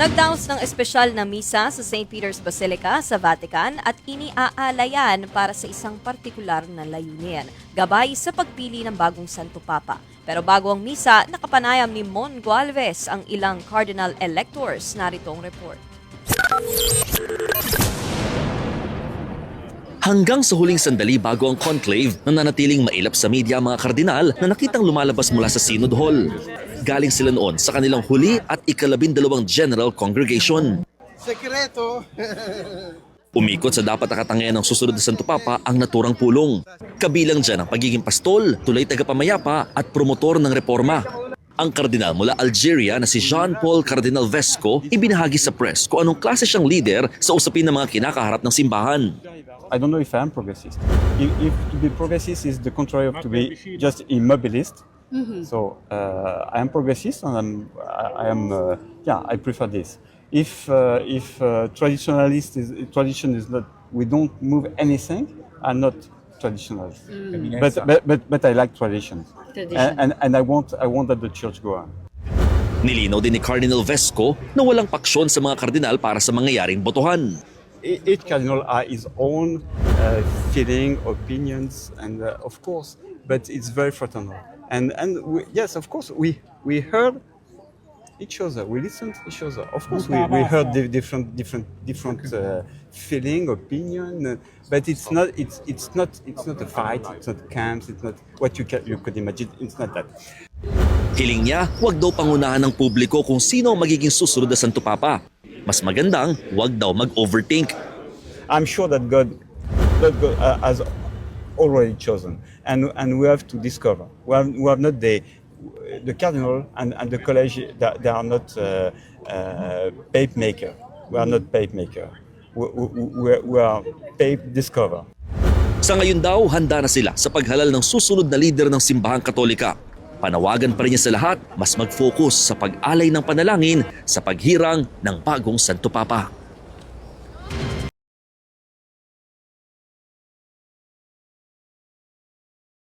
Nagdaos ng espesyal na misa sa St. Peter's Basilica sa Vatican at iniaalayan para sa isang partikular na layunin, gabay sa pagpili ng bagong Santo Papa. Pero bago ang misa, nakapanayam ni Mon Gualvez ang ilang cardinal electors. Narito ang report. Hanggang sa huling sandali bago ang conclave, nananatiling mailap sa media ang mga kardinal na nakitang lumalabas mula sa Synod Hall. Galing sila noon sa kanilang huli at ika-12 General Congregation. Sekreto! Umikot sa dapat nakatangayan ng susunod na Santo Papa ang naturang pulong. Kabilang dyan ang pagiging pastol, tulay tagapamayapa at promotor ng reforma. Ang kardinal mula Algeria na si Jean-Paul Cardinal Vesco ibinahagi sa press kung anong klase siyang leader sa usapin ng mga kinakaharap ng simbahan. I don't know if I'm progressist. If to be progressist is the contrary of to be just immobilist. So I am progressist and I prefer this. If tradition is not, we don't move anything, I'm not traditionalist. But I like tradition. And I want that the church go on. Nilinaw din ni Cardinal Vesco na walang paksyon sa mga kardinal para sa mangyayaring botohan. Each cardinal has his own feeling, opinions, and of course, but it's very fraternal. And yes, of course, we heard each other, we listened to each other. Of course, we heard the different feeling, opinion, but it's not a fight, it's not camps, it's not what you could imagine. It's not that. Hiling niya, huwag daw pangunahan ng publiko kung sino ang magiging susunod na Santo Papa. Mas magandang, huwag daw mag-overthink. I'm sure that God has already chosen, and we have to discover. We have not the cardinal and the college. They are not pape maker. We are not pape maker. We are pape discover. Sa ngayon daw, handa na sila sa paghalal ng susunod na lider ng Simbahang Katolika. Panawagan pa rin niya sa lahat, mas mag-focus sa pag-alay ng panalangin sa paghirang ng bagong Santo Papa.